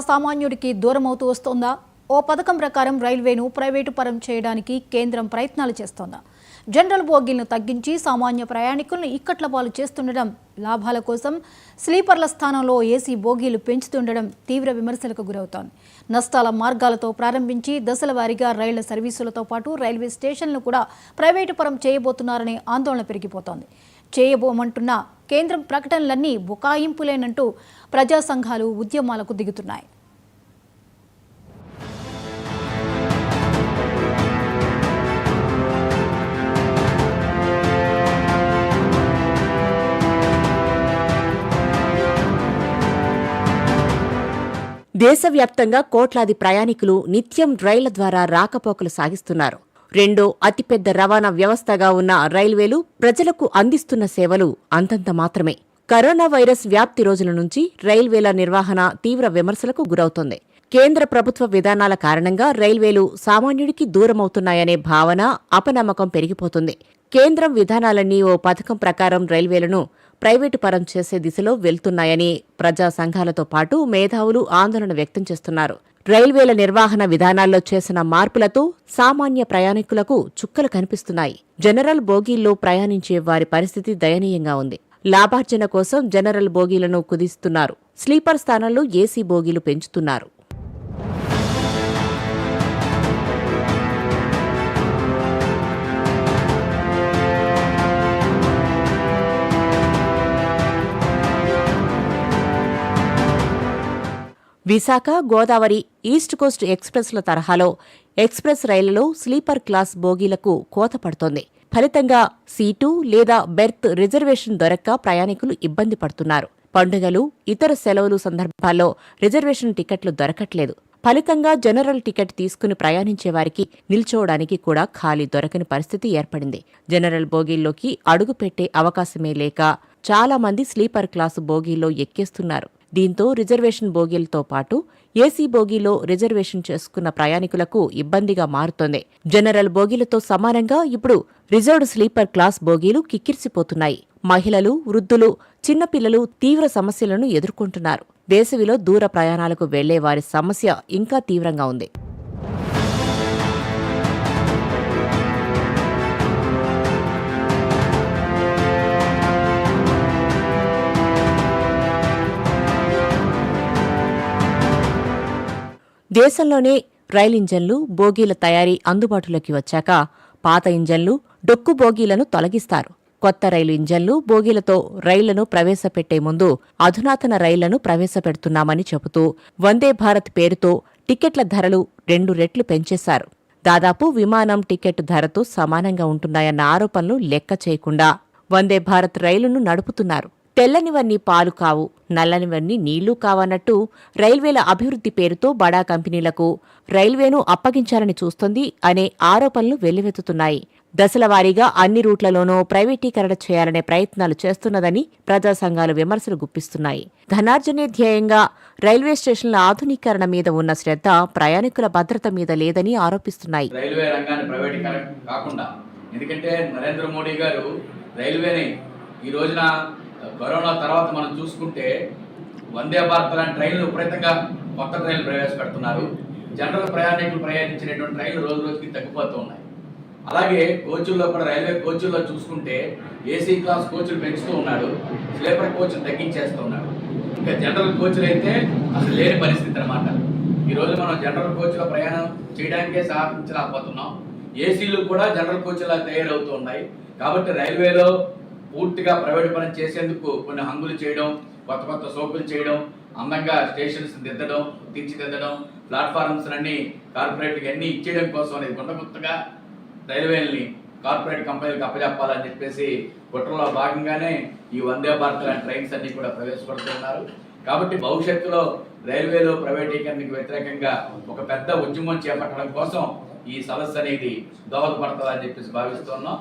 సామాన్యుడికి దూరమవుతూ వస్తోందా? ఓ పథకం ప్రకారం రైల్వేను ప్రైవేటు పరం చేయడానికి కేంద్రం ప్రయత్నాలు చేస్తోందా? జనరల్ బోగీలను తగ్గించి సామాన్య ప్రయాణికులను ఇక్కట్ల పాలు చేస్తుండడం, లాభాల కోసం స్లీపర్ల స్థానంలో ఏసీ బోగీలు పెంచుతుండడం తీవ్ర విమర్శలకు గురవుతోంది. నష్టాల మార్గాలతో ప్రారంభించి దశల వారీగా రైళ్ల సర్వీసులతో పాటు రైల్వే స్టేషన్లు కూడా ప్రైవేటు పరం చేయబోతున్నారనే ఆందోళన పెరిగిపోతోంది. చేయబోమంటున్న కేంద్రం ప్రకటనలన్నీ బుకాయింపులేనంటూ ప్రజా సంఘాలు ఉద్యమాలకు దిగుతున్నాయి. దేశవ్యాప్తంగా కోట్లాది ప్రయాణికులు నిత్యం రైళ్ల ద్వారా రాకపోకలు సాగిస్తున్నారు. రెండో అతిపెద్ద రవాణా వ్యవస్థగా ఉన్న రైల్వేలు ప్రజలకు అందిస్తున్న సేవలు అంతంత మాత్రమే. కరోనా వైరస్ వ్యాప్తి రోజుల నుంచి రైల్వేల నిర్వహణ తీవ్ర విమర్శలకు గురవుతోంది. కేంద్ర ప్రభుత్వ విధానాల కారణంగా రైల్వేలు సామాన్యుడికి దూరమవుతున్నాయనే భావన, అపనమ్మకం పెరిగిపోతుంది. కేంద్రం విధానాలన్నీ ఓ పథకం ప్రకారం రైల్వేలను ప్రైవేటు పరం చేసే దిశలో వెళ్తున్నాయని ప్రజా సంఘాలతో పాటు మేధావులు ఆందోళన వ్యక్తం చేస్తున్నారు. రైల్వేల నిర్వహణ విధానాల్లో చేసిన మార్పులతో సామాన్య ప్రయాణికులకు చుక్కలు కనిపిస్తున్నాయి. జనరల్ బోగీల్లో ప్రయాణించే వారి పరిస్థితి దయనీయంగా ఉంది. లాభార్జన కోసం జనరల్ బోగీలను కుదిస్తున్నారు. స్లీపర్ స్థానంలో ఏసీ బోగీలు పెంచుతున్నారు. విశాఖ, గోదావరి, ఈస్ట్ కోస్ట్ ఎక్స్ప్రెస్ల తరహాలో ఎక్స్ప్రెస్ రైళ్లలో స్లీపర్ క్లాస్ బోగీలకు కోత పడుతోంది. ఫలితంగా సీటు లేదా బెర్త్ రిజర్వేషన్ దొరక్క ప్రయాణికులు ఇబ్బంది పడుతున్నారు. పండుగలు, ఇతర సెలవులు సందర్భాల్లో రిజర్వేషన్ టికెట్లు దొరకట్లేదు. ఫలితంగా జనరల్ టికెట్ తీసుకుని ప్రయాణించే వారికి నిల్చోవడానికి కూడా ఖాళీ దొరకని పరిస్థితి ఏర్పడింది. జనరల్ బోగీల్లోకి అడుగుపెట్టే అవకాశమే లేక చాలా మంది స్లీపర్ క్లాసు బోగీల్లో ఎక్కేస్తున్నారు. దీంతో రిజర్వేషన్ బోగీలతో పాటు ఏసీ బోగీలో రిజర్వేషన్ చేసుకున్న ప్రయాణికులకు ఇబ్బందిగా మారుతోంది. జనరల్ బోగీలతో సమానంగా ఇప్పుడు రిజర్వ్డ్ స్లీపర్ క్లాస్ బోగీలు కిక్కిరిసిపోతున్నాయి. మహిళలు, వృద్ధులు, చిన్నపిల్లలు తీవ్ర సమస్యలను ఎదుర్కొంటున్నారు. వేసవిలో దూర ప్రయాణాలకు వెళ్లే వారి సమస్య ఇంకా తీవ్రంగా ఉంది. దేశంలోనే రైలు ఇంజన్లు, బోగీల తయారీ అందుబాటులోకి వచ్చాక పాత ఇంజన్లు, డొక్కు బోగీలను తొలగిస్తారు. కొత్త రైలు ఇంజన్లు, బోగీలతో రైళ్లను ప్రవేశపెట్టే ముందు అధునాతన రైళ్లను ప్రవేశపెడుతున్నామని చెబుతూ వందే భారత్ పేరుతో టికెట్ల ధరలు 2 రెట్లు పెంచేశారు. దాదాపు విమానం టికెట్ ధరతో సమానంగా ఉంటున్నాయన్న ఆరోపణలు లెక్క చేయకుండా వందే భారత్ రైలును నడుపుతున్నారు. తెల్లనివన్నీ పాలు కావు, నల్లనివన్నీ నీళ్లు కావన్నట్టు రైల్వేల అభివృద్ధి పేరుతో బడా కంపెనీలకు రైల్వేను అప్పగించాలని చూస్తోంది అనే ఆరోపణలు వెల్లువెత్తుతున్నాయి. దశలవారీగా అన్ని రూట్లలోనూ ప్రైవేటీకరణ చేయాలనే ప్రయత్నాలు చేస్తున్నదని ప్రజా సంఘాలు విమర్శలు గుప్పిస్తున్నాయి. ధనార్జనే ధ్యేయంగా రైల్వే స్టేషన్ల ఆధునీకరణ మీద ఉన్న శ్రద్ధ ప్రయాణికుల భద్రత మీద లేదని ఆరోపిస్తున్నాయి. రైల్వే రంగాన్ని ప్రైవేటీకరణ కాకుండా, ఎందుకంటే నరేంద్ర మోడీ గారు రైల్వేని ఈ రోజున కరోనా తర్వాత మనం చూసుకుంటే వందే భారత్ లాంటి ట్రైన్లు విపరీతంగా కొత్త ట్రైన్లు ప్రవేశపెడుతున్నారు. జనరల్ ప్రయాణికులు ప్రయాణించినటువంటి ట్రైన్లు రోజు రోజుకి తగ్గిపోతూ ఉన్నాయి. అలాగే కోచుల్లో కూడా, రైల్వే కోచుల్లో చూసుకుంటే ఏసీ క్లాస్ కోచులు పెంచుతూ ఉన్నాడు, స్లీపర్ కోచులు తగ్గించేస్తూ ఉన్నాడు. ఇంకా జనరల్ కోచులు అయితే అసలు లేని పరిస్థితి అన్నమాట. ఈరోజు మనం జనరల్ కోచ్లో ప్రయాణం చేయడానికే సాధించలేకపోతున్నాం. ఏసీలు కూడా జనరల్ కోచ్లా తయారవుతూ ఉన్నాయి. కాబట్టి రైల్వేలో పూర్తిగా ప్రైవేట్ పని చేసేందుకు కొన్ని హంగులు చేయడం, కొత్త కొత్త సోకులు చేయడం, అందంగా స్టేషన్స్ దిద్దడం, తీర్చిదిద్దడం, ప్లాట్ఫారమ్స్ అన్ని కార్పొరేట్కి అన్ని ఇచ్చేయడం కోసం అనేది కొత్తగా రైల్వేలని కార్పొరేట్ కంపెనీలకు అప్పచెప్పాలని చెప్పేసి కుట్రలో భాగంగానే ఈ వందే భారత్ లాంటి ట్రైన్స్ అన్ని కూడా ప్రవేశపెడుతున్నారు. కాబట్టి భవిష్యత్తులో రైల్వేలో ప్రైవేటీకరణకు వ్యతిరేకంగా ఒక పెద్ద ఉద్యమం చేపట్టడం కోసం ఈ సదస్సు అనేది దోహదపడుతుందని చెప్పేసి భావిస్తున్నాం.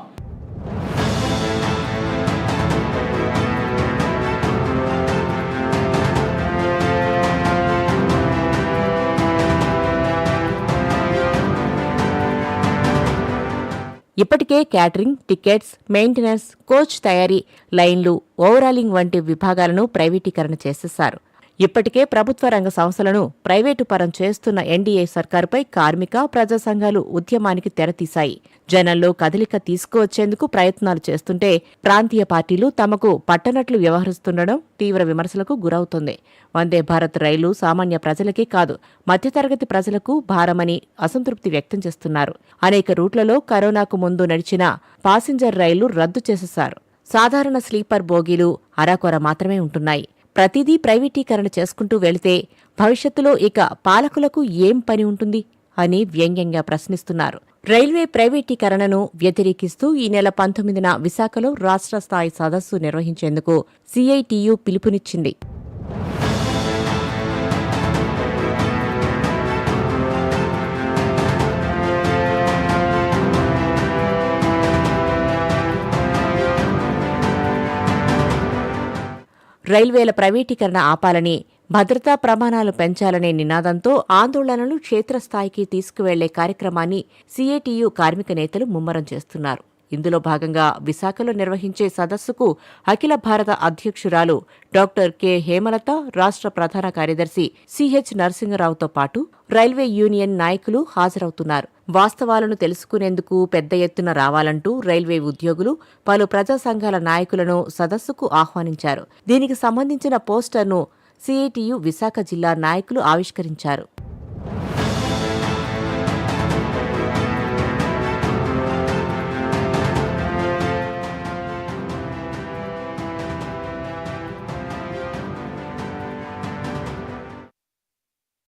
ఇప్పటికే క్యాటరింగ్, టికెట్స్, మెయింటెనెన్స్, కోచ్ తయారీ, లైన్లు, ఓవరాలింగ్ వంటి విభాగాలను ప్రైవేటీకరణ చేసేశారు. ఇప్పటికే ప్రభుత్వ రంగ సంస్థలను ప్రైవేటు పరం చేస్తున్న ఎన్డీఏ సర్కారుపై కార్మిక, ప్రజా సంఘాలు ఉద్యమానికి తెరతీశాయి. జనంలో కదలిక తీసుకువచ్చేందుకు ప్రయత్నాలు చేస్తుంటే ప్రాంతీయ పార్టీలు తమకు పట్టనట్లు వ్యవహరిస్తుండడం తీవ్ర విమర్శలకు గురవుతోంది. వందే భారత్ రైలు సామాన్య ప్రజలకే కాదు, మధ్యతరగతి ప్రజలకు భారమని అసంతృప్తి వ్యక్తం చేస్తున్నారు. అనేక రూట్లలో కరోనాకు ముందు నడిచిన పాసింజర్ రైళ్లు రద్దు చేసేశారు. సాధారణ స్లీపర్ బోగీలు అరాకొర మాత్రమే ఉంటున్నాయి. ప్రతిదీ ప్రైవేటీకరణ చేసుకుంటూ వెళితే భవిష్యత్తులో ఇక పాలకులకు ఏం పని ఉంటుంది అని వ్యంగ్యంగా ప్రశ్నిస్తున్నారు. రైల్వే ప్రైవేటీకరణను వ్యతిరేకిస్తూ ఈ నెల 19న విశాఖలో రాష్ట్ర స్థాయి సదస్సు నిర్వహించేందుకు సిఐటియు పిలుపునిచ్చింది. రైల్వేల ప్రైవేటీకరణ ఆపాలని, భద్రతా ప్రమాణాలు పెంచాలనే నినాదంతో ఆందోళనలు క్షేత్రస్థాయికి తీసుకువెళ్లే కార్యక్రమాన్ని సిఐటియు కార్మిక నేతలు ముమ్మరం చేస్తున్నారు. ఇందులో భాగంగా విశాఖలో నిర్వహించే సదస్సుకు అఖిల భారత అధ్యక్షురాలు డాక్టర్ కె హేమలత, రాష్ట్ర ప్రధాన కార్యదర్శి సిహెచ్ నరసింగరావుతో పాటు రైల్వే యూనియన్ నాయకులు హాజరవుతున్నారు. వాస్తవాలను తెలుసుకునేందుకు పెద్ద ఎత్తున రావాలంటూ రైల్వే ఉద్యోగులు, పలు ప్రజా సంఘాల నాయకులను సదస్సుకు ఆహ్వానించారు. దీనికి సంబంధించిన పోస్టర్ను సిఐటియు విశాఖ జిల్లా నాయకులు ఆవిష్కరించారు.